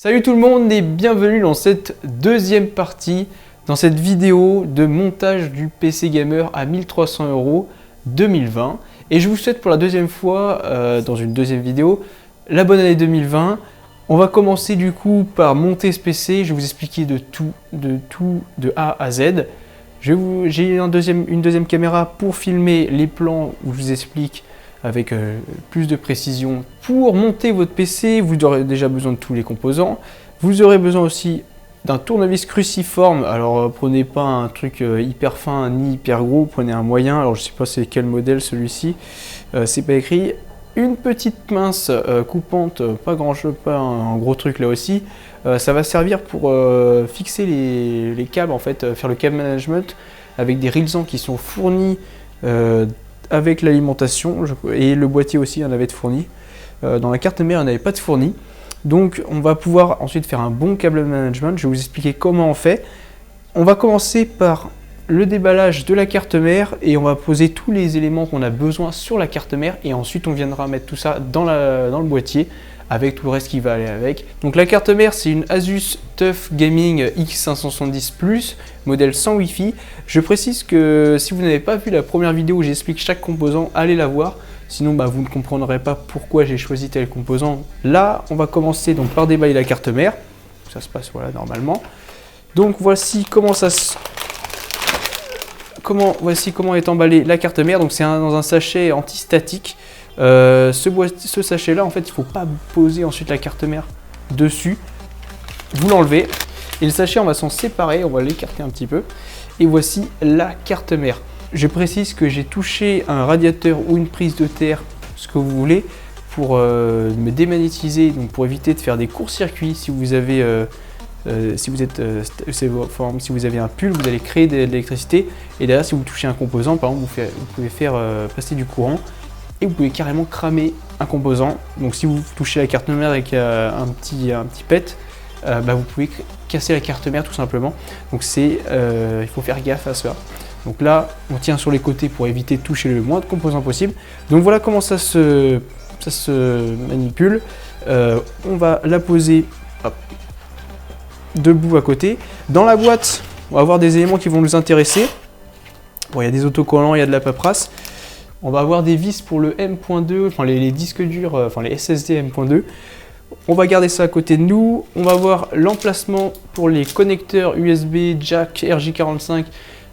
Salut tout le monde et bienvenue dans cette deuxième partie, dans cette vidéo de montage du PC Gamer à 1300 € 2020. Et je vous souhaite pour la deuxième fois, dans une deuxième vidéo, la bonne année 2020. On va commencer du coup par monter ce PC, je vais vous expliquer de tout, de A à Z. J'ai une deuxième caméra pour filmer les plans où je vous explique avec plus de précision. Pour monter votre PC, vous aurez déjà besoin de tous les composants. Vous aurez besoin aussi d'un tournevis cruciforme. Alors prenez pas un truc hyper fin ni hyper gros, prenez un moyen. Alors je sais pas c'est quel modèle celui-ci, c'est pas écrit. Une petite pince coupante, pas un gros truc là aussi. Ça va servir pour fixer les câbles, en fait, faire le câble management avec des rilsans qui sont fournis avec l'alimentation, et le boîtier aussi en avait de fourni. Dans la carte mère, il n'y avait pas de fourni. Donc on va pouvoir ensuite faire un bon câble management. Je vais vous expliquer comment on fait. On va commencer par le déballage de la carte mère et on va poser tous les éléments qu'on a besoin sur la carte mère, et ensuite on viendra mettre tout ça dans le boîtier avec tout le reste qui va aller avec. Donc la carte mère, c'est une Asus TUF Gaming X570 Plus, modèle sans Wi-Fi. Je précise que si vous n'avez pas vu la première vidéo où j'explique chaque composant, allez la voir. Sinon vous ne comprendrez pas pourquoi j'ai choisi tel composant. Là, on va commencer donc par déballer la carte mère. Ça se passe voilà normalement. Donc voici comment est emballée la carte mère. Donc c'est dans un sachet anti-statique. Ce sachet là, en fait, il ne faut pas poser ensuite la carte mère dessus. Vous l'enlevez et le sachet, on va s'en séparer, on va l'écarter un petit peu. Et voici la carte mère. Je précise que j'ai touché un radiateur ou une prise de terre, ce que vous voulez, pour me démagnétiser, donc pour éviter de faire des courts-circuits. Si vous avez si vous avez un pull, vous allez créer de l'électricité, et derrière si vous touchez un composant, par exemple, vous pouvez faire passer du courant et vous pouvez carrément cramer un composant. Donc si vous touchez la carte mère avec un petit pet, vous pouvez casser la carte mère tout simplement. Donc il faut faire gaffe à ça. Donc là on tient sur les côtés pour éviter de toucher le moins de composants possible. Donc voilà comment ça se manipule. On va la poser debout à côté. Dans la boîte, on va avoir des éléments qui vont nous intéresser. Bon, il y a des autocollants, il y a de la paperasse. On va avoir des vis pour le M.2, enfin les disques durs, enfin les SSD M.2. On va garder ça à côté de nous. On va avoir l'emplacement pour les connecteurs USB, jack, RJ45,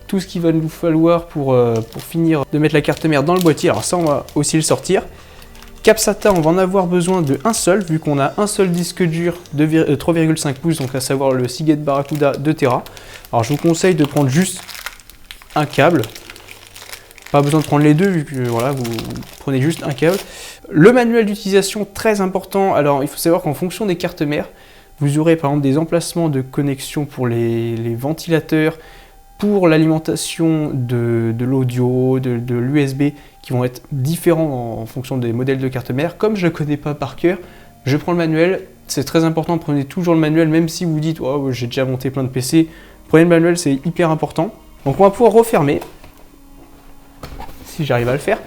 tout ce qu'il va nous falloir pour finir de mettre la carte mère dans le boîtier. Alors ça, on va aussi le sortir. Cap SATA, on va en avoir besoin de un seul, vu qu'on a un seul disque dur de 3,5 pouces, donc à savoir le Seagate Barracuda 2 Tera. Alors je vous conseille de prendre juste un câble. Pas besoin de prendre les deux, vu que voilà, vous prenez juste un câble. Le manuel d'utilisation, très important. Alors il faut savoir qu'en fonction des cartes mères, vous aurez par exemple des emplacements de connexion pour les ventilateurs, pour l'alimentation de l'audio, de l'USB, qui vont être différents en fonction des modèles de carte mère. Comme je ne le connais pas par cœur, je prends le manuel. C'est très important, prenez toujours le manuel, même si vous dites oh, j'ai déjà monté plein de PC, prenez le manuel, c'est hyper important. Donc on va pouvoir refermer, si j'arrive à le faire,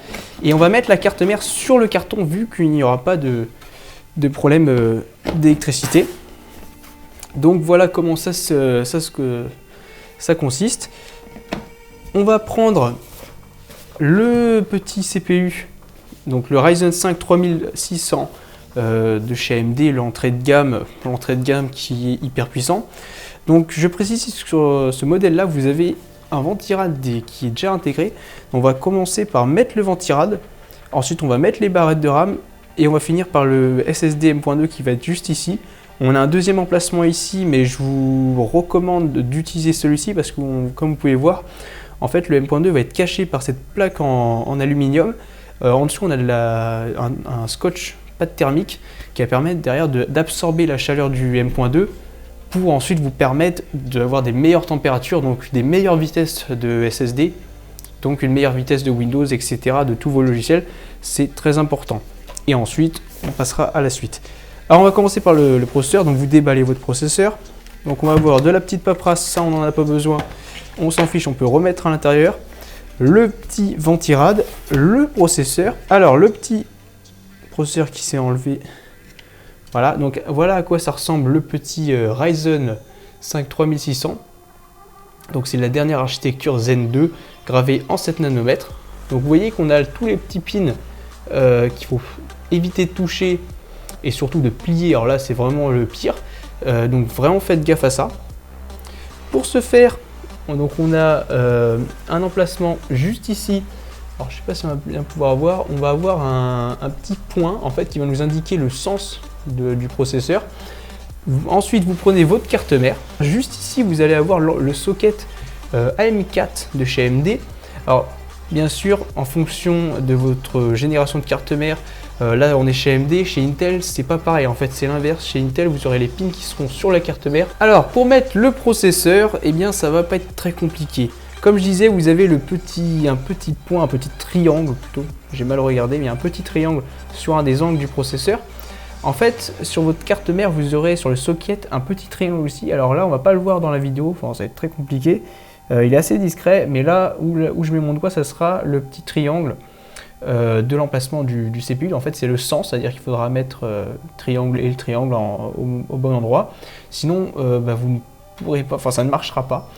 et on va mettre la carte mère sur le carton, vu qu'il n'y aura pas de problème d'électricité. Donc voilà comment ça consiste. On va prendre le petit CPU, donc le Ryzen 5 3600 de chez AMD, l'entrée de gamme qui est hyper puissant. Donc je précise sur ce modèle là, vous avez un ventirad qui est déjà intégré. On va commencer par mettre le ventirad, ensuite on va mettre les barrettes de RAM et on va finir par le SSD M.2 qui va être juste ici. On a un deuxième emplacement ici, mais je vous recommande d'utiliser celui-ci parce que comme vous pouvez voir, en fait le M.2 va être caché par cette plaque en aluminium. En dessous on a un scotch pâte thermique qui va permettre derrière d'absorber la chaleur du M.2 pour ensuite vous permettre d'avoir des meilleures températures, donc des meilleures vitesses de SSD, donc une meilleure vitesse de Windows, etc., de tous vos logiciels. C'est très important. Et ensuite, on passera à la suite. Alors on va commencer par le processeur, donc vous déballez votre processeur. Donc on va avoir de la petite paperasse, ça on n'en a pas besoin, on s'en fiche, on peut remettre à l'intérieur. Le petit ventirad, le processeur. Alors le petit processeur qui s'est enlevé Voilà, donc voilà à quoi ça ressemble le petit Ryzen 5 3600. Donc c'est la dernière architecture Zen 2 gravée en 7 nanomètres. Donc vous voyez qu'on a tous les petits pins qu'il faut éviter de toucher et surtout de plier. Alors là c'est vraiment le pire. Donc vraiment faites gaffe à ça. Pour ce faire, donc on a un emplacement juste ici. Alors je sais pas si on va bien pouvoir voir. On va avoir un petit point en fait qui va nous indiquer le sens du processeur. Ensuite, vous prenez votre carte mère. Juste ici, vous allez avoir le socket AM4 de chez AMD. Alors, bien sûr, en fonction de votre génération de carte mère, là, on est chez AMD. Chez Intel, c'est pas pareil. En fait, c'est l'inverse. Chez Intel, vous aurez les pins qui seront sur la carte mère. Alors, pour mettre le processeur, eh bien, ça va pas être très compliqué. Comme je disais, vous avez un petit point, un petit triangle plutôt. J'ai mal regardé, mais il y a un petit triangle sur un des angles du processeur. En fait, sur votre carte mère, vous aurez sur le socket un petit triangle aussi. Alors là, on va pas le voir dans la vidéo, enfin, ça va être très compliqué. Il est assez discret, mais là où je mets mon doigt, ça sera le petit triangle de l'emplacement du CPU. En fait, c'est le sens, c'est-à-dire qu'il faudra mettre triangle et le triangle au bon endroit. Sinon, vous ne pourrez pas, enfin, ça ne marchera pas.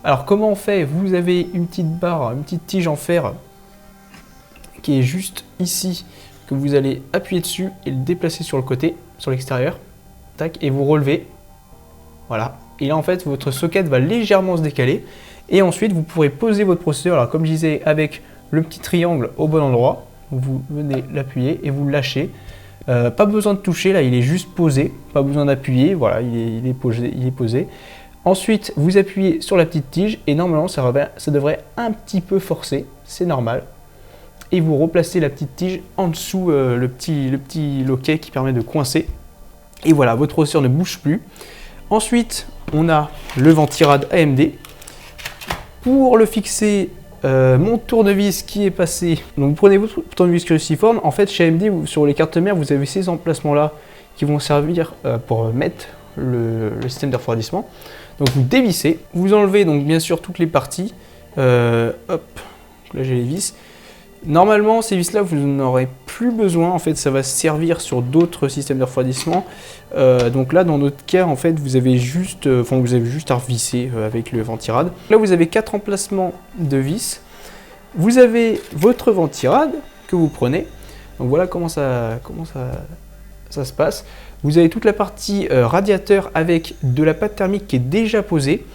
Alors, comment on fait? Vous avez une petite barre, une petite tige en fer qui est juste ici, que vous allez appuyer dessus et le déplacer sur le côté, sur l'extérieur, tac, et vous relevez, voilà, et là en fait votre socket va légèrement se décaler, et ensuite vous pourrez poser votre processeur, alors comme je disais, avec le petit triangle au bon endroit, vous venez l'appuyer et vous le lâchez, pas besoin de toucher, là il est juste posé, pas besoin d'appuyer, voilà, il est posé. Ensuite vous appuyez sur la petite tige, et normalement ça devrait un petit peu forcer, c'est normal. Et vous replacez la petite tige en dessous le petit loquet qui permet de coincer. Et voilà, votre processeur ne bouge plus. Ensuite, on a le ventirad AMD. Pour le fixer, mon tournevis qui est passé. Donc vous prenez votre tournevis cruciforme. En fait, chez AMD, sur les cartes mères, vous avez ces emplacements-là qui vont servir pour mettre le système de refroidissement. Donc vous dévissez. Vous enlevez donc bien sûr toutes les parties. Hop, là j'ai les vis. Normalement, ces vis-là, vous n'aurez plus besoin. En fait, ça va servir sur d'autres systèmes de refroidissement. Donc là, dans notre cas, en fait, vous avez juste à revisser avec le ventirad. Là, vous avez 4 emplacements de vis. Vous avez votre ventirad que vous prenez. Donc voilà comment ça se passe. Vous avez toute la partie radiateur avec de la pâte thermique qui est déjà posée.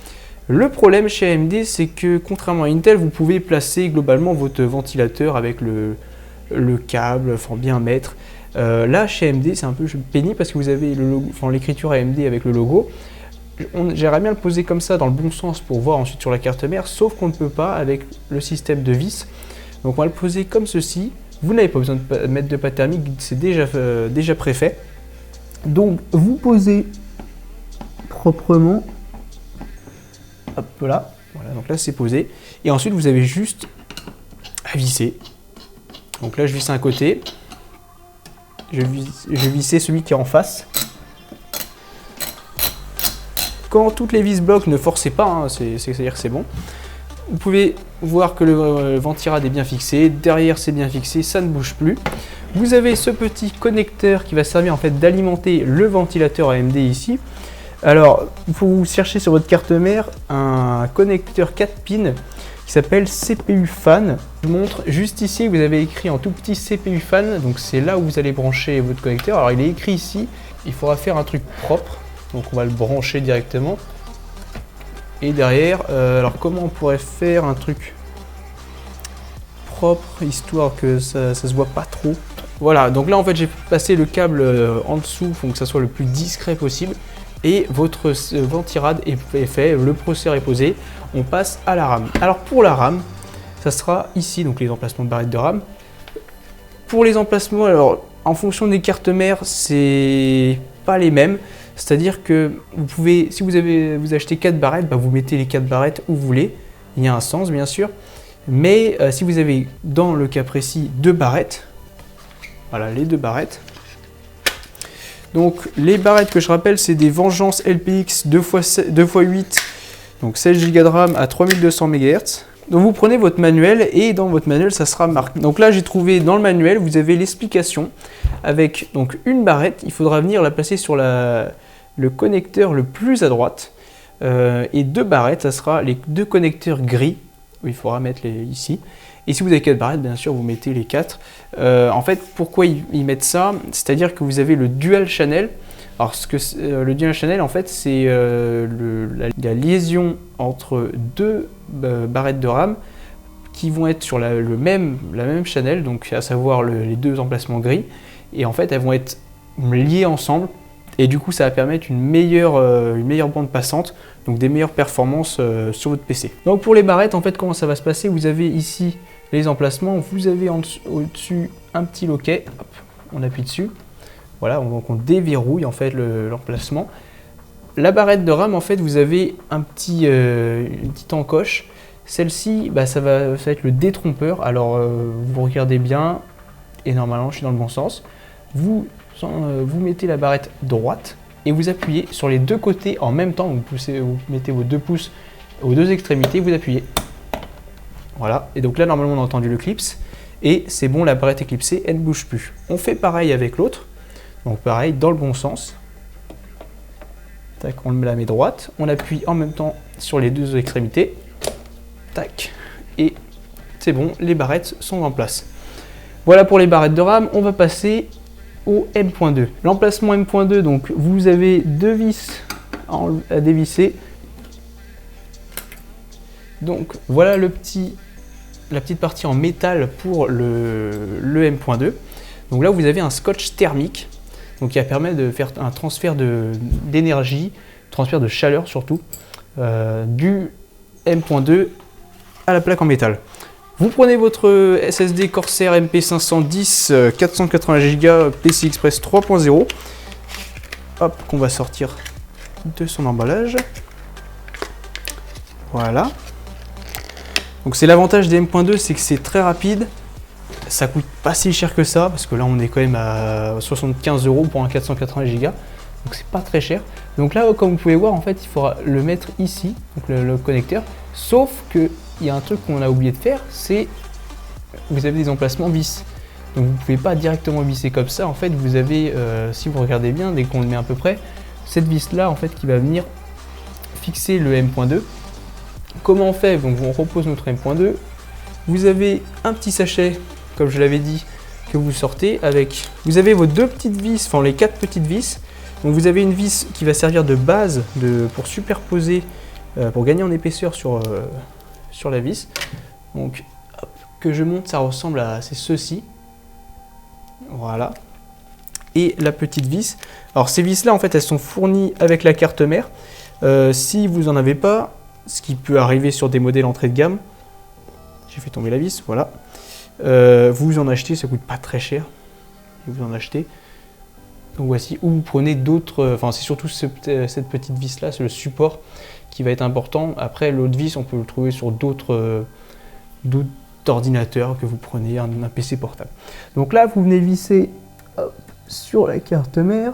Le problème chez AMD, c'est que contrairement à Intel, vous pouvez placer globalement votre ventilateur avec le câble, enfin bien mettre. Là, chez AMD, c'est un peu pénible parce que vous avez l'écriture AMD avec le logo. J'aimerais bien le poser comme ça dans le bon sens pour voir ensuite sur la carte mère, sauf qu'on ne peut pas avec le système de vis. Donc on va le poser comme ceci. Vous n'avez pas besoin de mettre de pâte thermique, c'est déjà préfait. Donc vous posez proprement. Hop là, voilà, donc là c'est posé. Et ensuite vous avez juste à visser. Donc là je visse un côté. Je vissais celui qui est en face. Quand toutes les vis bloquent, ne forcez pas, hein, c'est-à-dire que c'est bon. Vous pouvez voir que le ventirad est bien fixé. Derrière c'est bien fixé, ça ne bouge plus. Vous avez ce petit connecteur qui va servir en fait d'alimenter le ventilateur AMD ici. Alors, il faut vous chercher sur votre carte mère un connecteur 4 pins qui s'appelle CPU fan. Je vous montre juste ici, vous avez écrit en tout petit CPU fan, donc c'est là où vous allez brancher votre connecteur. Alors, il est écrit ici, il faudra faire un truc propre, donc on va le brancher directement. Et derrière, alors comment on pourrait faire un truc propre, histoire que ça se voit pas trop. Voilà, donc là en fait j'ai passé le câble en dessous pour que ça soit le plus discret possible. Et votre ventirad est fait, le processeur est posé, on passe à la RAM. Alors pour la RAM, ça sera ici, donc les emplacements de barrettes de RAM. Pour les emplacements, alors en fonction des cartes mères, c'est pas les mêmes. C'est-à-dire que vous pouvez, si vous achetez 4 barrettes, vous mettez les 4 barrettes où vous voulez. Il y a un sens bien sûr. Mais si vous avez dans le cas précis 2 barrettes, voilà les 2 barrettes. Donc les barrettes que je rappelle, c'est des Vengeance LPX 2x8, donc 16 Go de RAM à 3200 MHz, Donc vous prenez votre manuel et dans votre manuel ça sera marqué. Donc là j'ai trouvé dans le manuel, vous avez l'explication avec donc une barrette. Il faudra venir la placer sur le connecteur le plus à droite. Et 2 barrettes, ça sera les 2 connecteurs gris. Il faudra mettre ici. Et si vous avez 4 barrettes, bien sûr, vous mettez les 4. En fait, pourquoi ils mettent ça? C'est-à-dire que vous avez le dual channel. Alors, le dual channel, en fait, c'est la liaison entre 2 barrettes de RAM qui vont être sur la même channel, donc à savoir les 2 emplacements gris. Et en fait, elles vont être liées ensemble. Et du coup, ça va permettre une meilleure bande passante, donc des meilleures performances sur votre PC. Donc pour les barrettes, en fait, comment ça va se passer? Vous avez ici les emplacements, vous avez au-dessus un petit loquet, hop, on appuie dessus. Voilà, donc on déverrouille en fait l'emplacement. La barrette de RAM, en fait, vous avez une petite encoche. Celle-ci, ça va être le détrompeur. Alors, vous regardez bien, et normalement, je suis dans le bon sens. Vous mettez la barrette droite et vous appuyez sur les 2 côtés en même temps. Vous mettez vos 2 pouces aux 2 extrémités, vous appuyez. Voilà, et donc là, normalement, on a entendu le clips. Et c'est bon, la barrette est clipsée, elle ne bouge plus. On fait pareil avec l'autre. Donc pareil, dans le bon sens. Tac, on la met droite. On appuie en même temps sur les 2 extrémités. Tac, et c'est bon, les barrettes sont en place. Voilà pour les barrettes de RAM. On va passer au M.2. L'emplacement M.2, donc vous avez 2 vis à dévisser. Donc voilà la petite partie en métal pour le M.2. Donc là vous avez un scotch thermique, donc qui va permettre de faire un transfert d'énergie, transfert de chaleur surtout, du M.2 à la plaque en métal. Vous prenez votre SSD Corsair MP510 480 Go PCI Express 3.0, hop, qu'on va sortir de son emballage. Voilà. Donc c'est l'avantage des M.2, c'est que c'est très rapide, ça coûte pas si cher que ça, parce que là on est quand même à 75 € pour un 480 Go, donc c'est pas très cher. Donc là, comme vous pouvez voir, en fait, il faudra le mettre ici, donc le connecteur, sauf que il y a un truc qu'on a oublié de faire, c'est vous avez des emplacements vis. Donc vous ne pouvez pas directement visser comme ça. En fait, vous avez, si vous regardez bien, dès qu'on le met à peu près, cette vis là en fait qui va venir fixer le M.2. Comment on fait? Donc on repose notre M.2. Vous avez un petit sachet, comme je l'avais dit, que vous sortez avec. Vous avez vos 2 petites vis, enfin les 4 petites vis. Donc vous avez une vis qui va servir de base pour superposer, pour gagner en épaisseur sur la vis. Donc hop, que je monte, ça ressemble à ceci. Voilà. Et la petite vis. Alors ces vis là en fait elles sont fournies avec la carte mère. Si vous en avez pas, ce qui peut arriver sur des modèles entrée de gamme, j'ai fait tomber la vis, voilà. Vous en achetez, ça coûte pas très cher. Vous en achetez. Donc voici, ou vous prenez d'autres, enfin c'est surtout cette petite vis là, c'est le support qui va être important. Après l'autre vis, on peut le trouver sur d'autres ordinateurs que vous prenez, un PC portable. Donc là, vous venez visser sur la carte mère,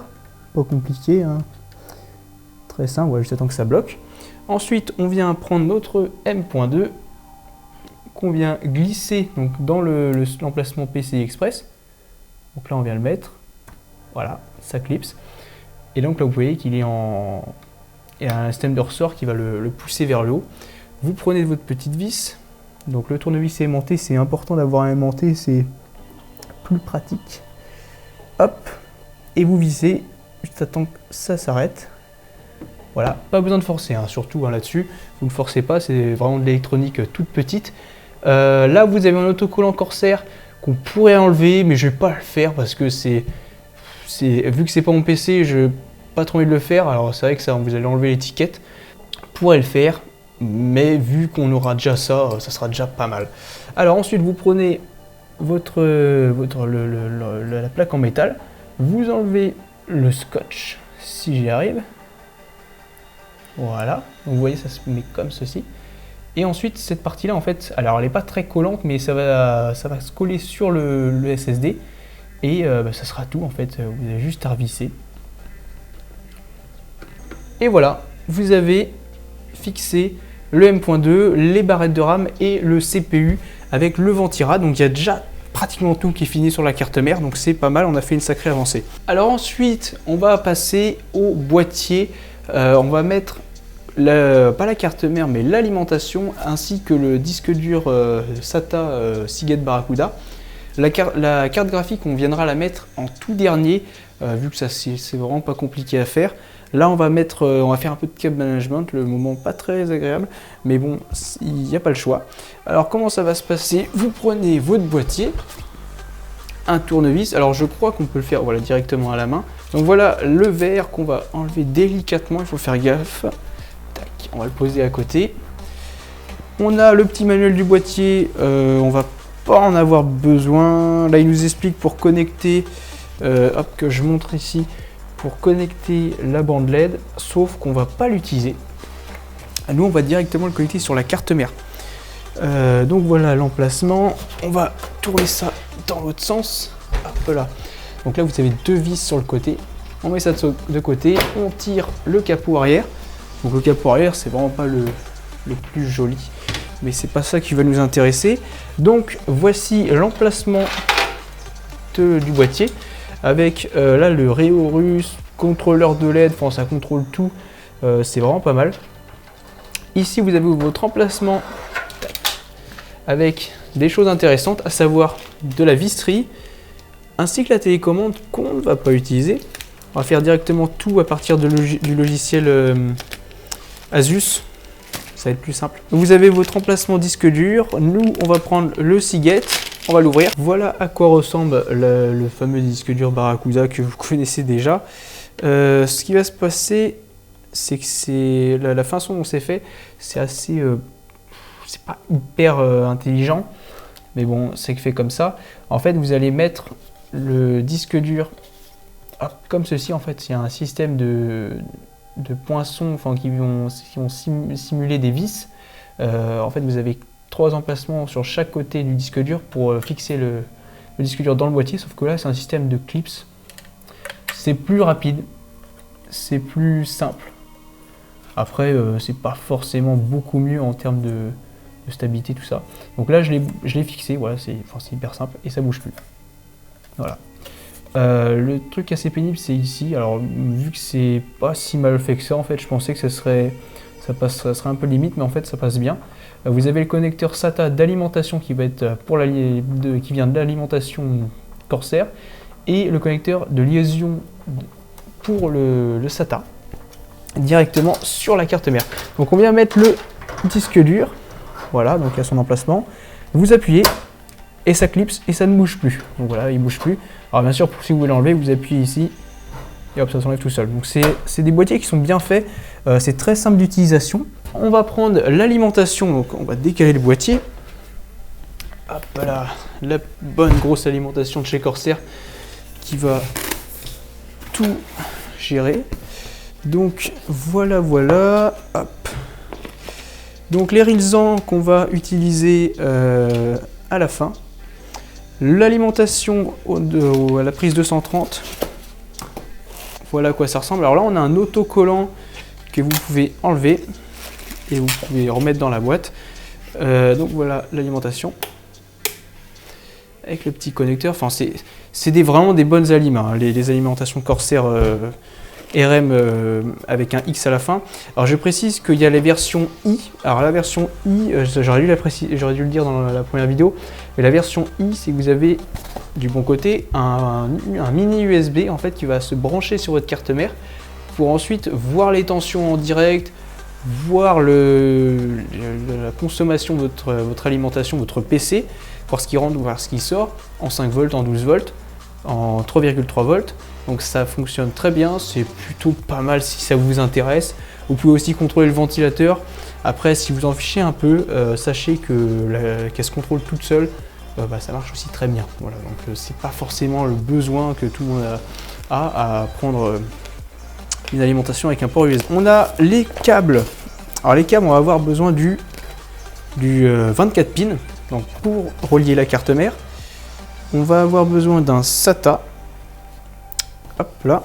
pas compliqué, hein. Très simple, ouais, juste attends que ça bloque. Ensuite, on vient prendre notre M.2 qu'on vient glisser donc, dans l'emplacement PCI Express. Donc là, on vient le mettre. Voilà, ça clipse. Et donc là, vous voyez qu'il est il y a un système de ressort qui va le pousser vers le haut. Vous prenez votre petite vis. Donc le tournevis est aimanté, c'est important d'avoir un aimanté, c'est plus pratique. Hop, et vous vissez, juste attends que ça s'arrête. Voilà, pas besoin de forcer, hein, surtout hein, là-dessus. Vous ne forcez pas, c'est vraiment de l'électronique toute petite. Là, vous avez un autocollant Corsair qu'on pourrait enlever, mais je ne vais pas le faire parce que vu que c'est pas mon PC, je n'ai pas trop envie de le faire. Alors c'est vrai que ça, vous allez enlever l'étiquette. Je pourrais le faire, mais vu qu'on aura déjà ça, ça sera déjà pas mal. Alors ensuite, vous prenez la plaque en métal, vous enlevez le scotch, si j'y arrive. Voilà, donc vous voyez, ça se met comme ceci. Et ensuite, cette partie-là, en fait, alors elle n'est pas très collante, mais ça va se coller sur le SSD. Et ça sera tout, en fait, vous avez juste à revisser. Et voilà, vous avez fixé le M.2, les barrettes de RAM et le CPU avec le Ventura. Donc il y a déjà pratiquement tout qui est fini sur la carte mère, donc c'est pas mal, on a fait une sacrée avancée. Alors ensuite, on va passer au boîtier. On va mettre pas la carte mère, mais l'alimentation ainsi que le disque dur SATA Seagate Barracuda. La carte graphique, on viendra la mettre en tout dernier, vu que ça c'est vraiment pas compliqué à faire. Là, on va faire un peu de câble management, le moment pas très agréable, mais bon, il n'y a pas le choix. Alors, comment ça va se passer? Vous prenez votre boîtier, un tournevis. Alors, je crois qu'on peut le faire voilà, directement à la main. Donc voilà le verre qu'on va enlever délicatement, il faut faire gaffe. Tac, on va le poser à côté. On a le petit manuel du boîtier, on va pas en avoir besoin. Là, il nous explique pour connecter, hop, que je montre ici. Pour connecter la bande LED, sauf qu'on va pas l'utiliser. Nous, on va directement le connecter sur la carte mère. Donc voilà l'emplacement. On va tourner ça dans l'autre sens. Hop là. Donc là, vous avez deux vis sur le côté. On met ça de côté. On tire le capot arrière. Donc le capot arrière, c'est vraiment pas le plus joli, mais c'est pas ça qui va nous intéresser. Donc voici l'emplacement du boîtier. Avec là le Reorus, contrôleur de LED, enfin ça contrôle tout, c'est vraiment pas mal. Ici vous avez votre emplacement avec des choses intéressantes, à savoir de la visserie, ainsi que la télécommande qu'on ne va pas utiliser. On va faire directement tout à partir du logiciel Asus, ça va être plus simple. Vous avez votre emplacement disque dur, nous on va prendre le Seagate. On va l'ouvrir. Voilà à quoi ressemble le fameux disque dur Barracuda que vous connaissez déjà. Ce qui va se passer, c'est que la façon dont c'est fait, c'est assez, c'est pas hyper intelligent, mais bon, c'est fait comme ça. En fait, vous allez mettre le disque dur comme ceci. En fait, il y a un système de poinçons, enfin qui vont simuler des vis. En fait, vous avez 3 emplacements sur chaque côté du disque dur pour fixer le disque dur dans le boîtier, sauf que là c'est un système de clips. C'est plus rapide, c'est plus simple. Après c'est pas forcément beaucoup mieux en termes de stabilité, tout ça. Donc là je l'ai fixé, voilà, c'est hyper simple et ça bouge plus. Voilà. Le truc assez pénible c'est ici. Alors vu que c'est pas si mal fait que ça, en fait je pensais que ça serait un peu limite, mais en fait ça passe bien. Vous avez le connecteur SATA d'alimentation qui va être qui vient de l'alimentation Corsair, et le connecteur de liaison pour le SATA directement sur la carte mère. Donc on vient mettre le disque dur, voilà, donc à son emplacement. Vous appuyez et ça clipse et ça ne bouge plus. Donc voilà, il ne bouge plus. Alors bien sûr, si vous voulez l'enlever, vous appuyez ici et hop, ça s'enlève tout seul. Donc c'est des boîtiers qui sont bien faits, c'est très simple d'utilisation. On va prendre l'alimentation, donc on va décaler le boîtier. Hop là, la bonne grosse alimentation de chez Corsair qui va tout gérer. Donc voilà, hop. Donc les Rilsan qu'on va utiliser à la fin. L'alimentation à la prise 230. Voilà à quoi ça ressemble. Alors là, on a un autocollant que vous pouvez enlever et vous pouvez remettre dans la boîte. Donc voilà l'alimentation avec le petit connecteur. Enfin, c'est vraiment des bonnes aliments, hein, les alimentations Corsair RM avec un X à la fin. Alors je précise qu'il y a les versions I. Alors la version I, j'aurais dû le dire dans la première vidéo, mais la version I, c'est que vous avez du bon côté un mini USB en fait qui va se brancher sur votre carte mère pour ensuite voir les tensions en direct, voir la consommation de votre alimentation, votre PC, voir ce qui rentre, voir ce qui sort en 5 volts, en 12 volts, en 3,3 volts. Donc ça fonctionne très bien, c'est plutôt pas mal si ça vous intéresse. Vous pouvez aussi contrôler le ventilateur. Après, si vous en fichez un peu, sachez qu'elle se contrôle toute seule, ça marche aussi très bien. Voilà, donc c'est pas forcément le besoin que tout le monde a à prendre une alimentation avec un port USB. On a les câbles. Alors les câbles, on va avoir besoin du 24 pins. Donc pour relier la carte mère, on va avoir besoin d'un SATA. Hop là.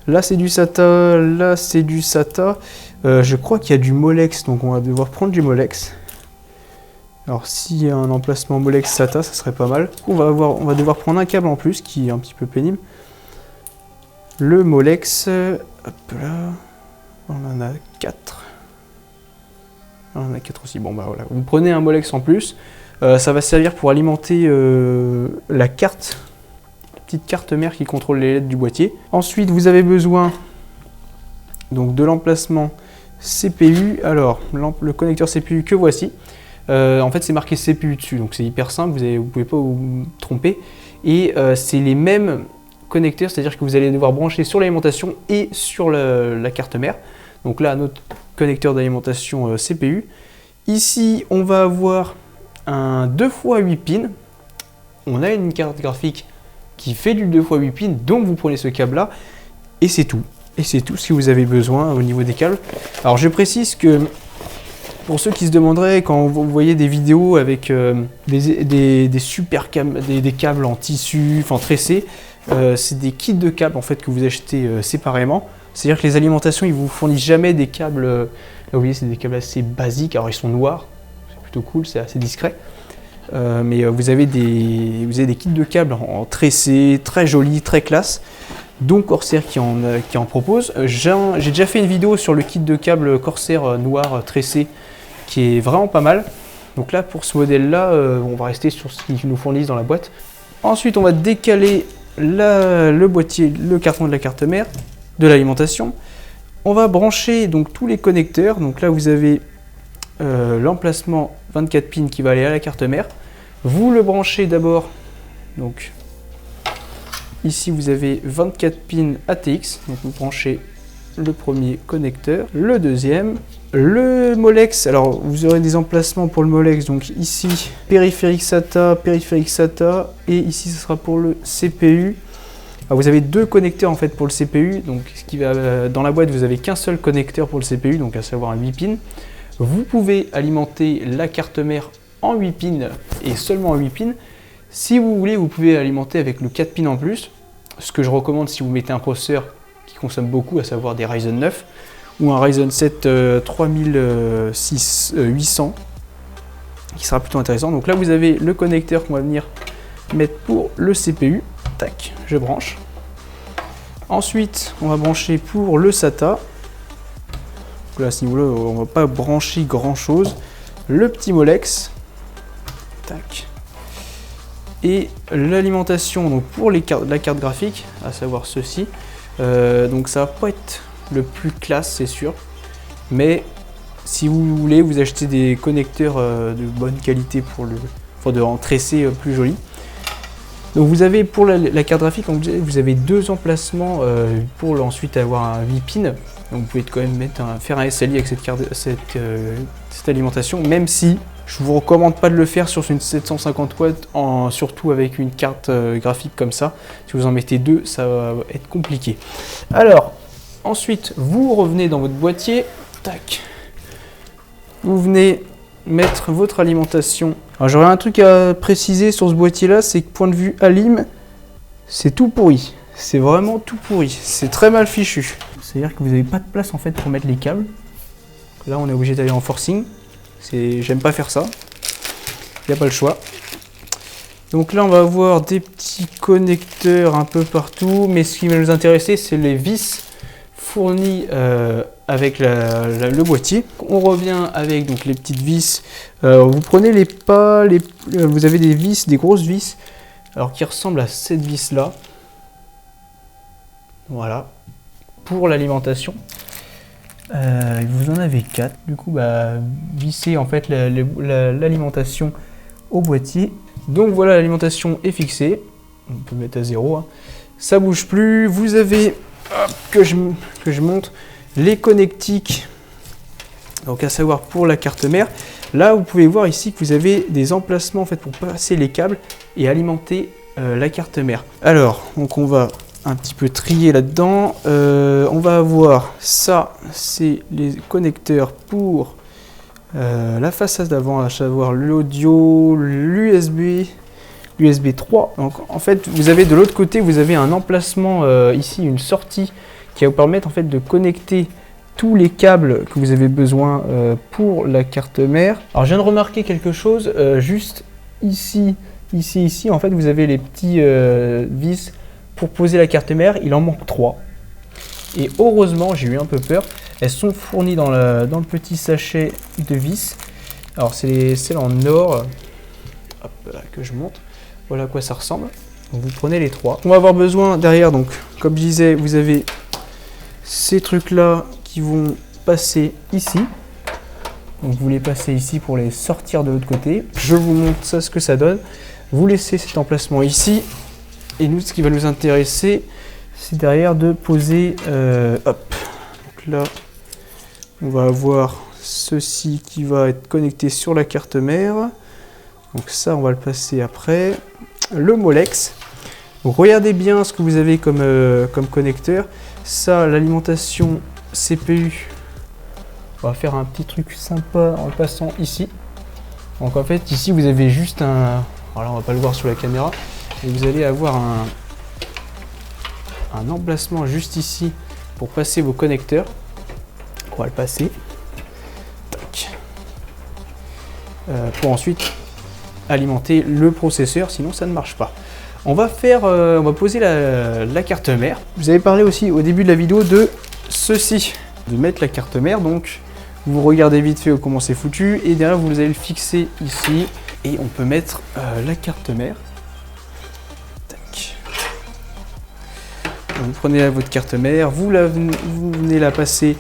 Là c'est du SATA, là c'est du SATA. Je crois qu'il y a du Molex, donc on va devoir prendre du Molex. Alors s'il y a un emplacement Molex SATA, ça serait pas mal. On va devoir prendre un câble en plus qui est un petit peu pénible. Le Molex, hop là, on en a 4. On en a 4 aussi, bon bah voilà. Vous prenez un Molex en plus, ça va servir pour alimenter la carte, la petite carte mère qui contrôle les LED du boîtier. Ensuite vous avez besoin donc de l'emplacement CPU. Alors le connecteur CPU que voici. En fait c'est marqué CPU dessus, donc c'est hyper simple, vous ne pouvez pas vous tromper. Et c'est les mêmes connecteurs, c'est-à-dire que vous allez devoir brancher sur l'alimentation et sur la carte mère. Donc là notre connecteur d'alimentation CPU. Ici on va avoir un 2x8 pins. On a une carte graphique qui fait du 2x8 pins, donc vous prenez ce câble là et c'est tout. Et c'est tout ce que vous avez besoin au niveau des câbles. Alors je précise que pour ceux qui se demanderaient, quand vous voyez des vidéos avec des super câbles, des câbles en tissu, enfin tressés, c'est des kits de câbles en fait que vous achetez séparément. C'est-à-dire que les alimentations, ils vous fournissent jamais des câbles. Là, vous voyez, c'est des câbles assez basiques. Alors ils sont noirs, c'est plutôt cool, c'est assez discret. Mais vous avez des kits de câbles en tressés, très jolis, très classe. Donc Corsair qui en propose. J'ai déjà fait une vidéo sur le kit de câbles Corsair noir tressé qui est vraiment pas mal. Donc là pour ce modèle là on va rester sur ce qu'ils nous fournissent dans la boîte. Ensuite on va décaler le boîtier, le carton de la carte mère, de l'alimentation. On va brancher donc tous les connecteurs. Donc là vous avez l'emplacement 24 pins qui va aller à la carte mère. Vous le branchez d'abord, donc ici vous avez 24 pins ATX, donc vous branchez le premier connecteur, le deuxième, le Molex. Alors vous aurez des emplacements pour le Molex, donc ici périphérique SATA, et ici ce sera pour le CPU. Alors, vous avez deux connecteurs en fait pour le CPU, donc ce qui va dans la boîte vous avez qu'un seul connecteur pour le CPU, donc à savoir un 8 pins. Vous pouvez alimenter la carte mère en 8 pins et seulement en 8 pins. Si vous voulez, vous pouvez alimenter avec le 4 pins en plus, ce que je recommande si vous mettez un processeur qui consomme beaucoup, à savoir des Ryzen 9 ou un Ryzen 7 3800 qui sera plutôt intéressant. Donc là vous avez le connecteur qu'on va venir mettre pour le CPU. Tac, je branche. Ensuite on va brancher pour le SATA. Donc là à ce niveau là on va pas brancher grand chose. Le petit Molex. Tac. Et l'alimentation donc pour la carte graphique, à savoir ceci. Donc ça va pas être le plus classe c'est sûr, mais si vous voulez vous achetez des connecteurs de bonne qualité pour en tressé plus joli. Donc vous avez pour la carte graphique, vous avez deux emplacements pour ensuite avoir un 8 pins. Donc vous pouvez quand même faire un SLI avec cette alimentation, même si je vous recommande pas de le faire sur une 750 watts, surtout avec une carte graphique comme ça. Si vous en mettez deux, ça va être compliqué. Alors, ensuite, vous revenez dans votre boîtier. Tac. Vous venez mettre votre alimentation. Alors, j'aurais un truc à préciser sur ce boîtier-là, c'est que point de vue alim, c'est tout pourri. C'est vraiment tout pourri. C'est très mal fichu. C'est-à-dire que vous n'avez pas de place en fait pour mettre les câbles. Là, on est obligé d'aller en forcing. J'aime pas faire ça, il n'y a pas le choix. Donc là on va avoir des petits connecteurs un peu partout, mais ce qui va nous intéresser c'est les vis fournies avec le boîtier. On revient avec donc les petites vis. Vous prenez vous avez des vis, des grosses vis, alors qui ressemblent à cette vis là. Voilà, pour l'alimentation. Vous en avez 4, du coup vissez en fait l'alimentation au boîtier. Donc voilà, l'alimentation est fixée, on peut mettre à 0, hein. Ça bouge plus. Vous avez, que je monte, les connectiques, donc à savoir pour la carte mère. Là vous pouvez voir ici que vous avez des emplacements en fait pour passer les câbles et alimenter la carte mère. Alors donc on va un petit peu trier là-dedans. On va avoir ça, c'est les connecteurs pour la façade d'avant, à savoir l'audio, l'USB 3. Donc en fait vous avez de l'autre côté, vous avez un emplacement ici, une sortie qui va vous permettre en fait de connecter tous les câbles que vous avez besoin pour la carte mère. Alors je viens de remarquer quelque chose, juste ici, en fait vous avez les petits vis pour poser la carte mère, il en manque 3. Et heureusement, j'ai eu un peu peur, elles sont fournies dans le petit sachet de vis. Alors c'est celles en or, hop là, que je montre, voilà à quoi ça ressemble. Donc vous prenez les 3. On va avoir besoin derrière, donc comme je disais, vous avez ces trucs là qui vont passer ici. Donc vous les passez ici pour les sortir de l'autre côté. Je vous montre ça, ce que ça donne. Vous laissez cet emplacement ici. Et nous, ce qui va nous intéresser, c'est derrière de poser... hop. Donc là, on va avoir ceci qui va être connecté sur la carte mère. Donc ça, on va le passer après. Le Molex. Donc regardez bien ce que vous avez comme connecteur. Ça, l'alimentation CPU. On va faire un petit truc sympa en le passant ici. Donc en fait, ici, vous avez juste un... Alors là, on va pas le voir sur la caméra. Et vous allez avoir un emplacement juste ici pour passer vos connecteurs. On va le passer. Tac. Pour ensuite alimenter le processeur, sinon ça ne marche pas. On va poser la carte mère. Vous avez parlé aussi au début de la vidéo de ceci, de mettre la carte mère. Donc vous regardez vite fait comment c'est foutu et derrière vous allez le fixer ici et on peut mettre la carte mère. Tac. Vous prenez votre carte mère, vous venez la passer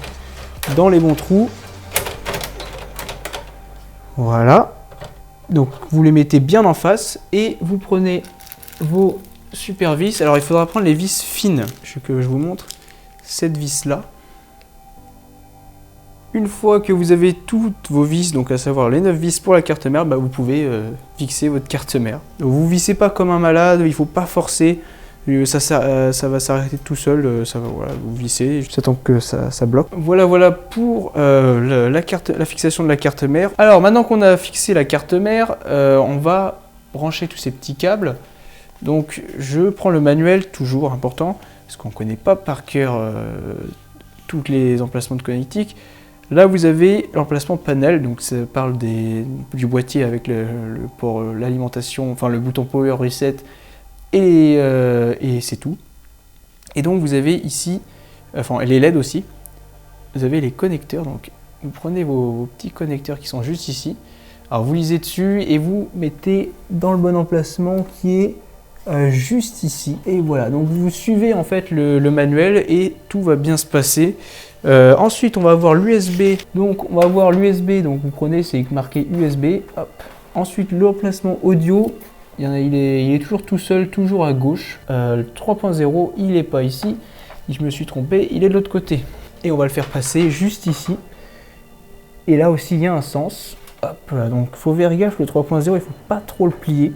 dans les bons trous. Voilà. Donc vous les mettez bien en face et vous prenez vos super vis. Alors il faudra prendre les vis fines que je vous montre. Cette vis là. Une fois que vous avez toutes vos vis, donc à savoir les 9 vis pour la carte mère, bah vous pouvez fixer votre carte mère. Donc vous vissez pas comme un malade, il faut pas forcer. Ça va s'arrêter tout seul, voilà, vous vissez, juste attends que ça bloque. Voilà pour la fixation de la carte mère. Alors maintenant qu'on a fixé la carte mère, on va brancher tous ces petits câbles. Donc je prends le manuel, toujours important, parce qu'on ne connaît pas par cœur tous les emplacements de connectique. Là vous avez l'emplacement panel, donc ça parle du boîtier avec pour l'alimentation, enfin le bouton power reset. Et c'est tout. Et donc vous avez ici, enfin les LED aussi, vous avez les connecteurs. Donc vous prenez vos petits connecteurs qui sont juste ici. Alors vous lisez dessus et vous mettez dans le bon emplacement qui est juste ici. Et voilà, donc vous suivez en fait le manuel et tout va bien se passer. Ensuite on va avoir l'USB. Donc on va avoir l'USB, donc vous prenez, c'est marqué USB. Hop. Ensuite l'emplacement audio. Il est toujours tout seul, toujours à gauche. Le 3.0, il n'est pas ici. Je me suis trompé, il est de l'autre côté. Et on va le faire passer juste ici. Et là aussi, il y a un sens. Hop là, donc il faut faire gaffe, le 3.0, il ne faut pas trop le plier.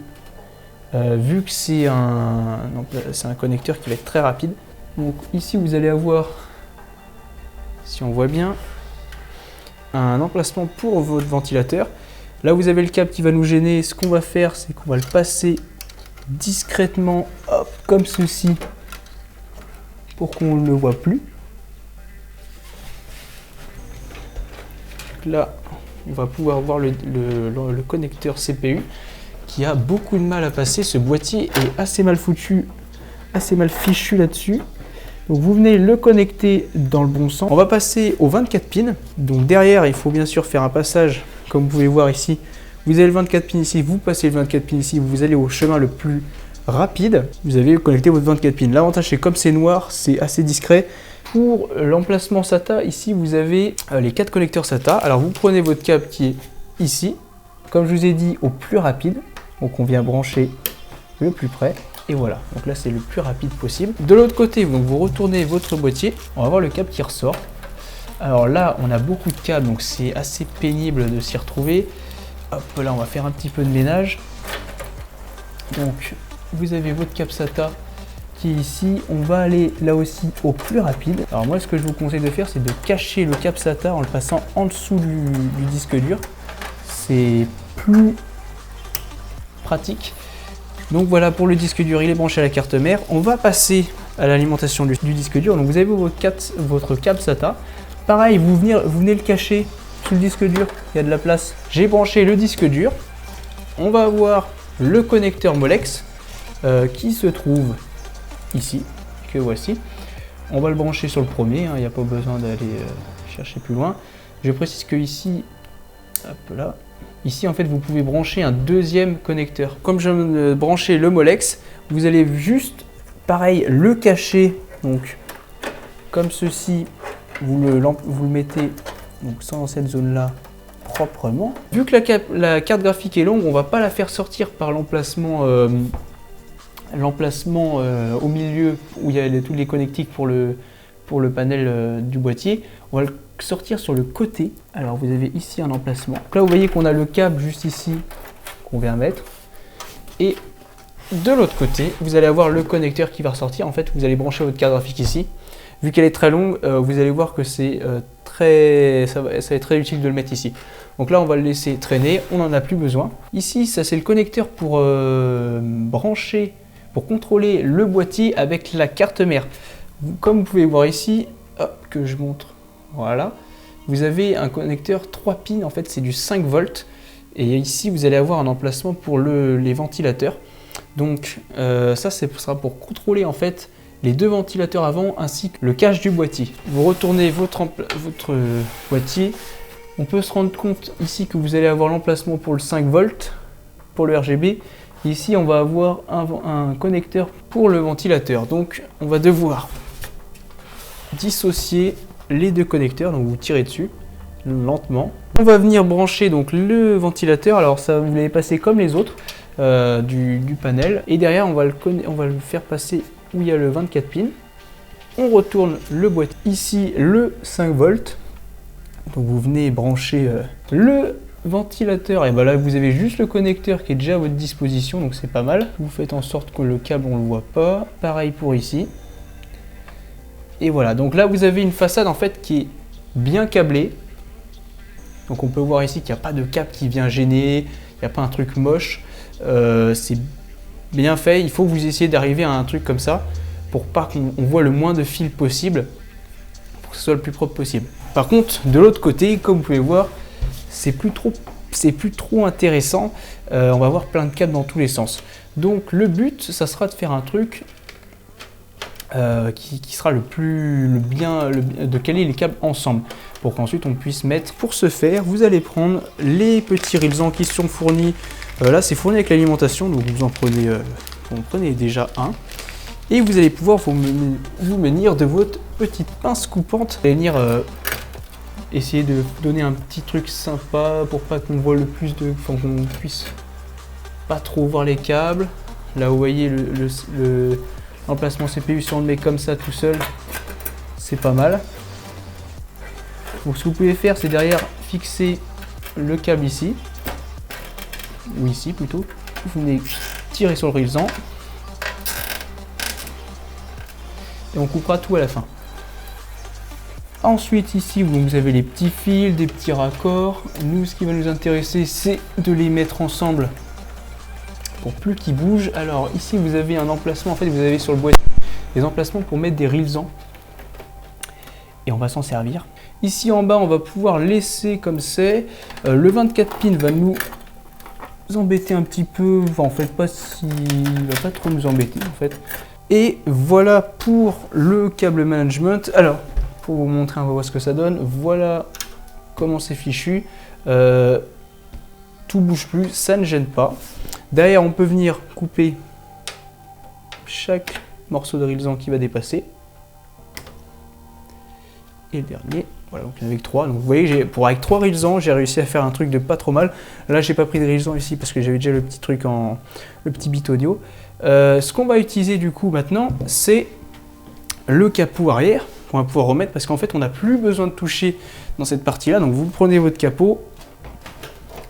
Vu que c'est un connecteur qui va être très rapide. Donc ici, vous allez avoir, si on voit bien, un emplacement pour votre ventilateur. Là, vous avez le câble qui va nous gêner. Ce qu'on va faire, c'est qu'on va le passer discrètement, hop, comme ceci, pour qu'on ne le voit plus. Là, on va pouvoir voir le connecteur CPU qui a beaucoup de mal à passer. Ce boîtier est assez mal foutu, assez mal fichu là-dessus. Donc vous venez le connecter dans le bon sens. On va passer aux 24 pins. Donc derrière, il faut bien sûr faire un passage. Comme vous pouvez voir ici, vous avez le 24 pins ici, vous passez le 24 pins ici, vous allez au chemin le plus rapide. Vous avez connecté votre 24 pins. L'avantage, c'est comme c'est noir, c'est assez discret. Pour l'emplacement SATA, ici, vous avez les 4 connecteurs SATA. Alors, vous prenez votre câble qui est ici, comme je vous ai dit, au plus rapide. Donc, on vient brancher le plus près. Et voilà, donc là, c'est le plus rapide possible. De l'autre côté, donc, vous retournez votre boîtier. On va voir le câble qui ressort. Alors là, on a beaucoup de câbles, donc c'est assez pénible de s'y retrouver. Hop, là, on va faire un petit peu de ménage. Donc, vous avez votre câble SATA qui est ici. On va aller là aussi au plus rapide. Alors moi, ce que je vous conseille de faire, c'est de cacher le câble SATA en le passant en dessous du disque dur. C'est plus pratique. Donc voilà, pour le disque dur, il est branché à la carte mère. On va passer à l'alimentation du disque dur. Donc vous avez votre câble SATA. Pareil, vous venez le cacher sous le disque dur, il y a de la place. J'ai branché le disque dur. On va avoir le connecteur Molex qui se trouve ici, que voici. On va le brancher sur le premier, il n'y a pas besoin d'aller chercher plus loin. Je précise que ici, hop là, ici en fait vous pouvez brancher un deuxième connecteur. Comme je viens de brancher le Molex, vous allez juste, pareil, le cacher, donc comme ceci, vous le mettez donc dans cette zone là proprement. Vu que la carte graphique est longue, on va pas la faire sortir par l'emplacement au milieu où il y a tous les connectiques pour le panel du boîtier. On va le sortir sur le côté. Alors vous avez ici un emplacement. Donc là vous voyez qu'on a le câble juste ici qu'on vient mettre. Et de l'autre côté, vous allez avoir le connecteur qui va ressortir. En fait, vous allez brancher votre carte graphique ici. Vu qu'elle est très longue, vous allez voir que ça va être très utile de le mettre ici. Donc là, on va le laisser traîner, on n'en a plus besoin. Ici, ça c'est le connecteur pour brancher, pour contrôler le boîtier avec la carte mère. Comme vous pouvez voir ici, hop, que je montre, voilà. Vous avez un connecteur 3 pins, en fait c'est du 5 volts. Et ici, vous allez avoir un emplacement pour les ventilateurs. Donc ça, ce sera pour contrôler en fait les deux ventilateurs avant ainsi que le cache du boîtier. Vous retournez votre boîtier. On peut se rendre compte ici que vous allez avoir l'emplacement pour le 5 volts, pour le RGB. Ici, on va avoir un connecteur pour le ventilateur. Donc, on va devoir dissocier les deux connecteurs. Donc, vous tirez dessus lentement. On va venir brancher donc le ventilateur. Alors, ça, vous l'avez passé comme les autres du panel. Et derrière, on va le faire passer où il y a le 24 pins. On retourne le boîtier. Ici, le 5 volts. Donc vous venez brancher le ventilateur et ben là vous avez juste le connecteur qui est déjà à votre disposition, donc c'est pas mal. Vous faites en sorte que le câble on le voit pas. Pareil pour ici. Et voilà, donc là vous avez une façade en fait qui est bien câblée. Donc on peut voir ici qu'il n'y a pas de câble qui vient gêner, il n'y a pas un truc moche. C'est bien fait, il faut que vous essayiez d'arriver à un truc comme ça pour pas qu'on voit le moins de fils possible, pour que ce soit le plus propre possible. Par contre, de l'autre côté, comme vous pouvez voir, c'est plus trop intéressant. On va avoir plein de câbles dans tous les sens. Donc le but, ça sera de faire un truc qui sera de caler les câbles ensemble, pour qu'ensuite on puisse mettre. Pour ce faire, vous allez prendre les petits rilsans qui sont fournis. Là, c'est fourni avec l'alimentation, donc vous en prenez déjà un. Et vous allez pouvoir vous munir de votre petite pince coupante. Vous allez venir essayer de donner un petit truc sympa pour pas qu'on voit qu'on puisse pas trop voir les câbles. Là, vous voyez l'emplacement CPU, si on le met comme ça tout seul, c'est pas mal. Donc, ce que vous pouvez faire, c'est derrière fixer le câble ici, ou ici plutôt. Vous venez tirer sur le rilsan. Et on coupera tout à la fin. Ensuite ici vous avez les petits fils, des petits raccords. Nous ce qui va nous intéresser c'est de les mettre ensemble pour plus qu'ils bougent. Alors ici vous avez un emplacement, en fait vous avez sur le boîtier des emplacements pour mettre des rilsans. Et on va s'en servir. Ici en bas on va pouvoir laisser comme c'est. Le 24 pins va nous embêter un petit peu. Enfin en fait il va pas trop nous embêter en fait. Et voilà pour le câble management. Alors, pour vous montrer un peu ce que ça donne, voilà comment c'est fichu. Tout bouge plus, ça ne gêne pas. Derrière, on peut venir couper chaque morceau de rilsan qui va dépasser. Et le dernier, voilà, donc avec 3. Donc vous voyez, avec 3 rilsans, j'ai réussi à faire un truc de pas trop mal. Là, j'ai pas pris de rilsan ici parce que j'avais déjà le petit truc le petit bit audio. Ce qu'on va utiliser du coup maintenant, c'est le capot arrière qu'on va pouvoir remettre parce qu'en fait, on n'a plus besoin de toucher dans cette partie-là. Donc vous prenez votre capot,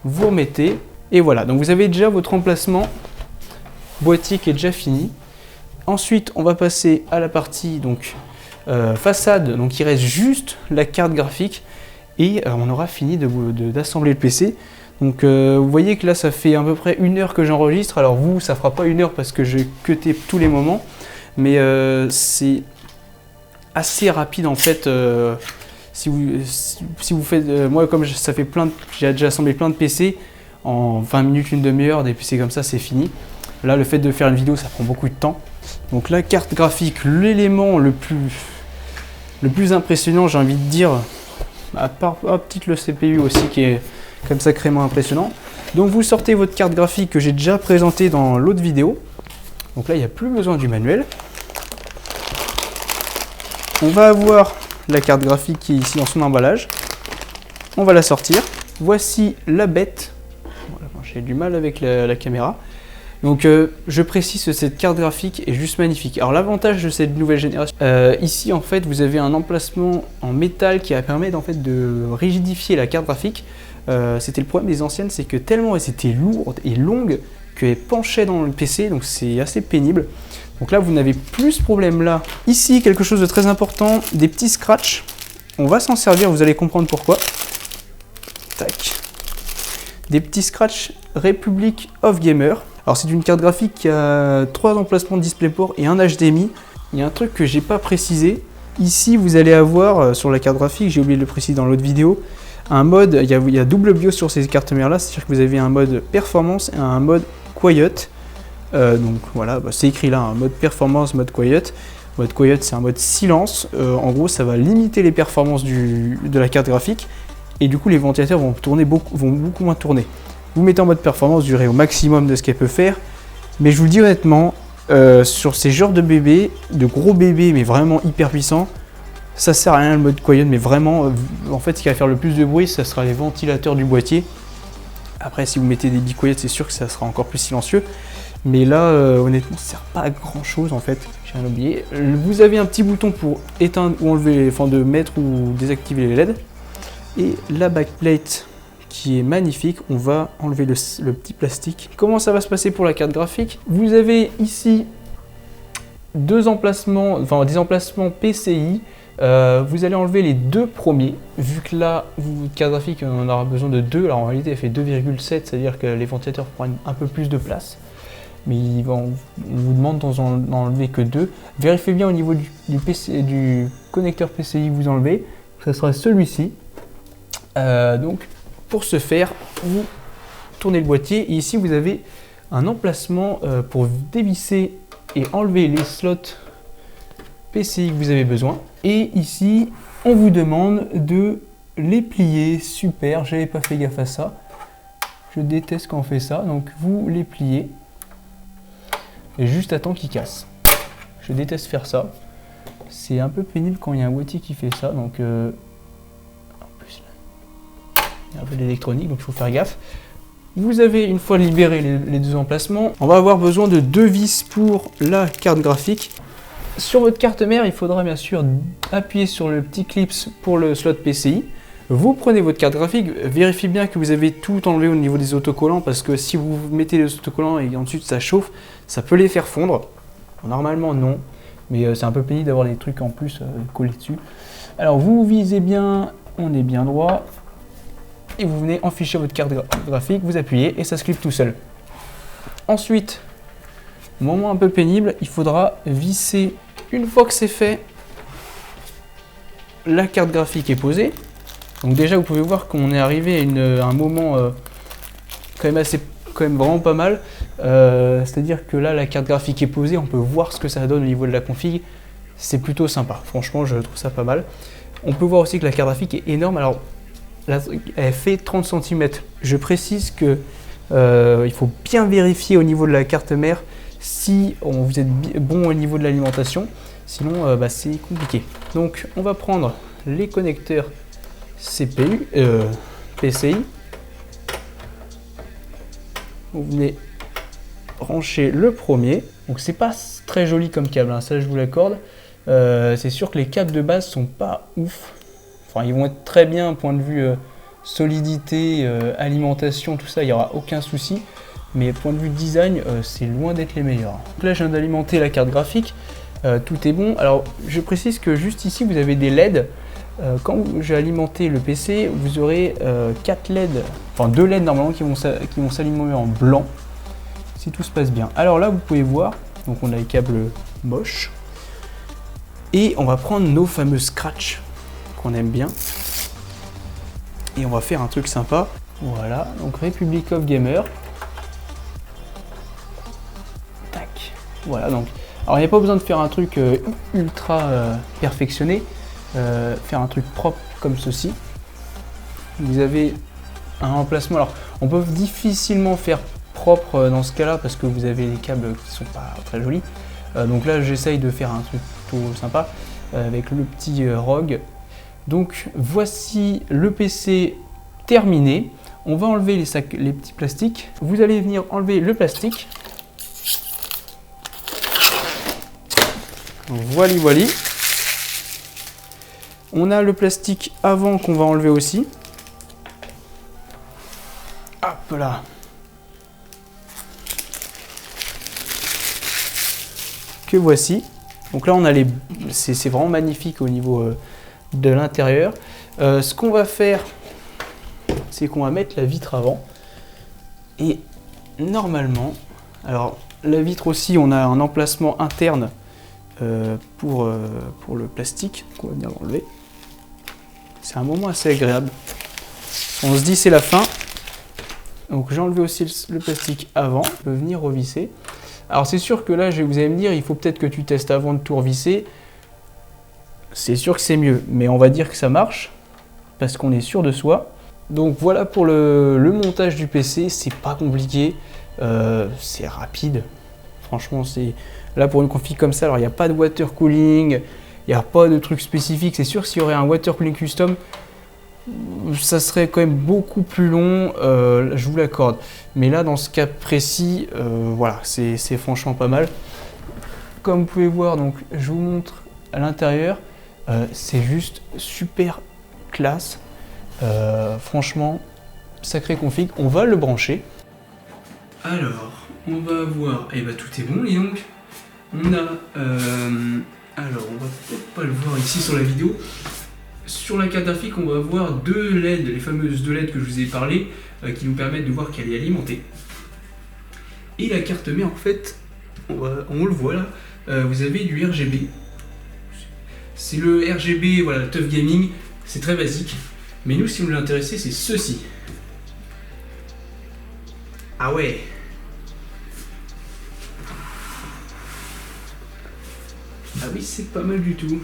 vous remettez et voilà. Donc vous avez déjà votre emplacement boîtier qui est déjà fini. Ensuite, on va passer à la partie donc façade, donc il reste juste la carte graphique et on aura fini d'assembler le PC. Donc vous voyez que là ça fait à peu près 1 heure que j'enregistre. Alors vous, ça fera pas 1 heure parce que je cuté tous les moments, mais c'est assez rapide en fait. Si vous faites, moi comme j'ai déjà assemblé plein de PC, en 20 minutes, une demi-heure, des PC comme ça, c'est fini. Là, le fait de faire une vidéo, ça prend beaucoup de temps. Donc la carte graphique, l'élément le plus impressionnant, j'ai envie de dire, à part peut-être le CPU aussi qui est quand même sacrément impressionnant. Donc vous sortez votre carte graphique que j'ai déjà présentée dans l'autre vidéo. Donc là, il n'y a plus besoin du manuel. On va avoir la carte graphique qui est ici dans son emballage. On va la sortir. Voici la bête. Voilà, j'ai du mal avec la caméra. Donc je précise que cette carte graphique est juste magnifique. Alors l'avantage de cette nouvelle génération, ici en fait vous avez un emplacement en métal qui permet en fait de rigidifier la carte graphique. C'était le problème des anciennes, c'est que tellement elles étaient lourdes et longues qu'elles penchaient dans le PC, donc c'est assez pénible. Donc là vous n'avez plus ce problème là. Ici quelque chose de très important, des petits scratchs. On va s'en servir, vous allez comprendre pourquoi. Tac. Des petits scratchs Republic of Gamer. Alors c'est une carte graphique qui a 3 emplacements de DisplayPort et un HDMI. Il y a un truc que j'ai pas précisé. Ici vous allez avoir sur la carte graphique, j'ai oublié de le préciser dans l'autre vidéo, un mode, il y a double BIOS sur ces cartes mères là, c'est-à-dire que vous avez un mode performance et un mode quiet. Donc voilà, c'est écrit là, un mode performance, mode quiet. Mode quiet c'est un mode silence. En gros ça va limiter les performances de la carte graphique et du coup les ventilateurs vont beaucoup moins tourner. Vous mettez en mode performance, durée au maximum de ce qu'elle peut faire. Mais je vous le dis honnêtement, sur ces genres de bébés, de gros bébés mais vraiment hyper puissants, ça sert à rien le mode quiet, mais vraiment, en fait ce qui va faire le plus de bruit, ça sera les ventilateurs du boîtier. Après si vous mettez des quiet, c'est sûr que ça sera encore plus silencieux. Mais là, honnêtement, ça sert pas à grand chose en fait, j'ai rien oublié. Vous avez un petit bouton pour éteindre ou enlever, enfin de mettre ou désactiver les LED. Et la backplate qui est magnifique, on va enlever le petit plastique. Comment ça va se passer pour la carte graphique? Vous avez ici des emplacements PCI. Vous allez enlever les 2 premiers, vu que là, votre carte graphique, on aura besoin de 2. Alors en réalité, elle fait 2,7, c'est-à-dire que les ventilateurs prennent un peu plus de place. Mais on vous demande d'en enlever que 2. Vérifiez bien au niveau du connecteur PCI que vous enlevez. Ce sera celui-ci. Donc, pour ce faire, vous tournez le boîtier. Et ici, vous avez un emplacement pour dévisser et enlever les slots PCI que vous avez besoin. Et ici, on vous demande de les plier. Super, j'avais pas fait gaffe à ça. Je déteste quand on fait ça. Donc, vous les pliez. Et juste à temps qu'il casse. Je déteste faire ça. C'est un peu pénible quand il y a un boîtier qui fait ça. Donc, en plus, là, il y a un peu d'électronique, donc il faut faire gaffe. Vous avez, une fois libéré les 2 emplacements, on va avoir besoin de 2 vis pour la carte graphique. Sur votre carte mère, il faudra bien sûr appuyer sur le petit clip pour le slot PCI. Vous prenez votre carte graphique, vérifiez bien que vous avez tout enlevé au niveau des autocollants parce que si vous mettez les autocollants et ensuite ça chauffe, ça peut les faire fondre. Normalement non, mais c'est un peu pénible d'avoir des trucs en plus collés dessus. Alors vous visez bien, on est bien droit, et vous venez enficher votre carte graphique, vous appuyez et ça se clip tout seul. Ensuite, moment un peu pénible, il faudra visser, une fois que c'est fait, la carte graphique est posée. Donc déjà vous pouvez voir qu'on est arrivé à un moment quand même vraiment pas mal. C'est-à-dire que là la carte graphique est posée, on peut voir ce que ça donne au niveau de la config. C'est plutôt sympa, franchement je trouve ça pas mal. On peut voir aussi que la carte graphique est énorme. Alors là, elle fait 30 cm. Je précise que il faut bien vérifier au niveau de la carte mère si vous êtes bon au niveau de l'alimentation. Sinon c'est compliqué. Donc on va prendre les connecteurs PCI. Vous venez brancher le premier. Donc c'est pas très joli comme câble, hein, ça je vous l'accorde. C'est sûr que les câbles de base sont pas ouf. Enfin ils vont être très bien point de vue solidité, alimentation, tout ça, il n'y aura aucun souci. Mais point de vue design, c'est loin d'être les meilleurs. Donc là je viens d'alimenter la carte graphique. Tout est bon. Alors je précise que juste ici vous avez des LED. Quand j'ai alimenté le PC, vous aurez 4 LED, enfin 2 LED normalement qui vont s'alimenter en blanc, si tout se passe bien. Alors là, vous pouvez voir, donc on a les câbles moche. Et on va prendre nos fameux scratch qu'on aime bien. Et on va faire un truc sympa. Voilà, donc Republic of Gamer. Tac. Voilà, donc. Alors il n'y a pas besoin de faire un truc ultra perfectionné. Faire un truc propre comme ceci. Vous avez un emplacement. Alors on peut difficilement faire propre dans ce cas-là parce que vous avez les câbles qui sont pas très jolis. Donc là j'essaye de faire un truc plutôt sympa avec le petit ROG. Donc voici le PC terminé. On va enlever les sacs, les petits plastiques. Vous allez venir enlever le plastique. Voilà, voilà. On a le plastique avant qu'on va enlever aussi. Hop là. Que voici. Donc là on a les, c'est vraiment magnifique au niveau de l'intérieur. Ce qu'on va faire, c'est qu'on va mettre la vitre avant. Et normalement, alors la vitre aussi, on a un emplacement interne pour le plastique. On va venir l'enlever. C'est un moment assez agréable. On se dit c'est la fin. Donc j'ai enlevé aussi le plastique avant. On peut venir revisser. Alors c'est sûr que là, vous allez me dire, il faut peut-être que tu testes avant de tout revisser. C'est sûr que c'est mieux, mais on va dire que ça marche, parce qu'on est sûr de soi. Donc voilà pour le montage du PC, c'est pas compliqué, c'est rapide. Franchement, c'est là pour une config comme ça, alors il n'y a pas de water cooling, il n'y a pas de truc spécifique. C'est sûr que s'il y aurait un water cooling custom, ça serait quand même beaucoup plus long, je vous l'accorde. Mais là, dans ce cas précis, voilà, c'est franchement pas mal. Comme vous pouvez voir, donc, je vous montre à l'intérieur, c'est juste super classe. Franchement, sacré config. On va le brancher. Alors, on va voir, et bah tout est bon, et donc, on a, alors, on va peut-être pas le voir ici sur la vidéo. Sur la carte graphique, on va voir deux LED, les fameuses deux LED que je vous ai parlé, qui nous permettent de voir qu'elle est alimentée. Et la carte mère, en fait, on le voit là, vous avez du RGB. C'est le RGB, voilà, le Tough Gaming, c'est très basique. Mais nous, si on veut l'intéresser, c'est ceci. Ah ouais. Ah oui, c'est pas mal du tout.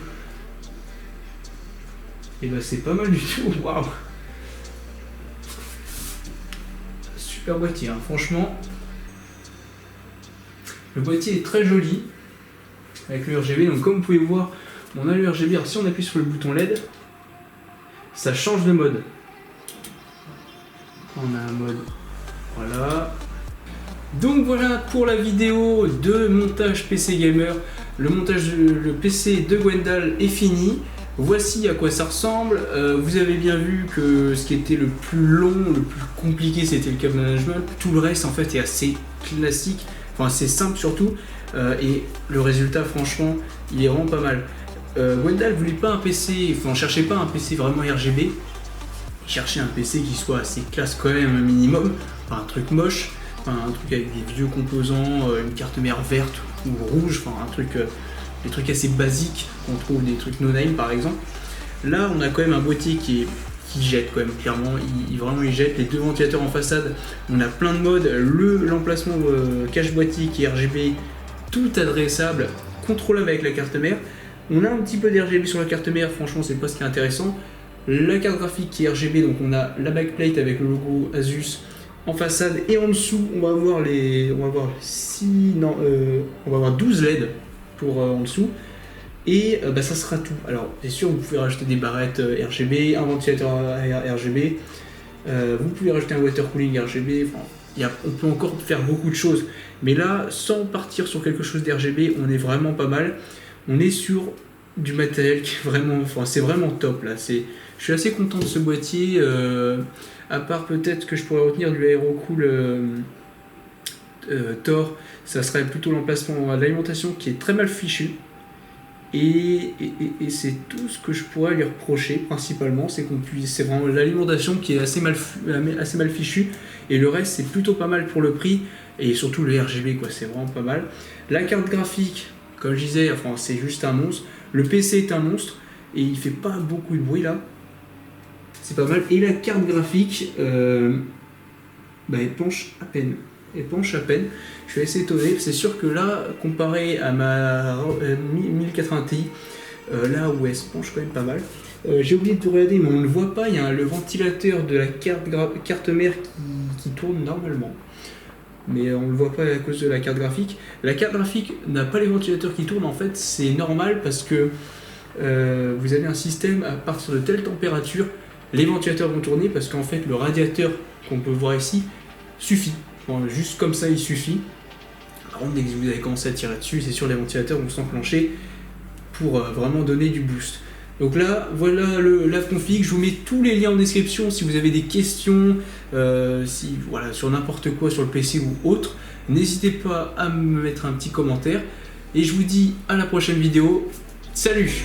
Et bah c'est pas mal du tout, waouh. Super boîtier, hein. Franchement. Le boîtier est très joli, avec le RGB, donc comme vous pouvez voir, on a le RGB, alors si on appuie sur le bouton LED, ça change de mode. On a un mode, voilà. Donc voilà pour la vidéo de montage PC Gamer. Le PC de Gwendal est fini. Voici à quoi ça ressemble. Vous avez bien vu que ce qui était le plus long, le plus compliqué, c'était le câble management. Tout le reste en fait est assez classique, enfin assez simple surtout. Et le résultat franchement, il est vraiment pas mal. Gwendal voulait pas un PC, enfin cherchait pas un PC vraiment RGB. Il cherchait un PC qui soit assez classe quand même un minimum, pas un truc moche, enfin, un truc avec des vieux composants, une carte mère verte ou rouge, enfin un truc, des trucs assez basiques qu'on trouve des trucs no-name par exemple. Là on a quand même un boîtier qui jette quand même clairement, vraiment il jette, les deux ventilateurs en façade, on a plein de modes, l'emplacement cache boîtier qui est RGB, tout adressable, contrôlable avec la carte mère. On a un petit peu d'RGB sur la carte mère, franchement c'est pas ce qui est intéressant. La carte graphique qui est RGB, donc on a la backplate avec le logo Asus en façade, et en dessous on va avoir on va avoir 12 LED pour en dessous, et bah, ça sera tout. Alors c'est sûr, vous pouvez rajouter des barrettes RGB, un ventilateur RGB, vous pouvez rajouter un water cooling RGB, enfin, on peut encore faire beaucoup de choses, mais là sans partir sur quelque chose d'RGB, on est vraiment pas mal. On est sur du matériel qui est vraiment, enfin c'est vraiment top là. Je suis assez content de ce boîtier, à part peut-être que je pourrais retenir du Aerocool Thor, ça serait plutôt l'emplacement de l'alimentation qui est très mal fichu. Et c'est tout ce que je pourrais lui reprocher principalement, c'est vraiment l'alimentation qui est assez mal fichue, et le reste c'est plutôt pas mal pour le prix, et surtout le RGB quoi, c'est vraiment pas mal. La carte graphique, comme je disais, enfin, c'est juste un monstre. Le PC est un monstre et il fait pas beaucoup de bruit là. C'est pas mal. Et la carte graphique, elle penche à peine. Elle penche à peine. Je suis assez étonné. C'est sûr que là, comparé à ma 1080 Ti, là où elle se penche quand même pas mal. J'ai oublié de te regarder, mais on ne le voit pas. Il y a le ventilateur de la carte mère qui tourne normalement. Mais on ne le voit pas à cause de la carte graphique. La carte graphique n'a pas les ventilateurs qui tournent. En fait, c'est normal parce que vous avez un système à partir de telle température, les ventilateurs vont tourner parce qu'en fait, le radiateur qu'on peut voir ici suffit. Bon, juste comme ça, il suffit. Par contre, dès que vous avez commencé à tirer dessus, c'est sûr, les ventilateurs vont s'enclencher pour vraiment donner du boost. Donc là, voilà la config. Je vous mets tous les liens en description si vous avez des questions, sur n'importe quoi, sur le PC ou autre. N'hésitez pas à me mettre un petit commentaire. Et je vous dis à la prochaine vidéo. Salut!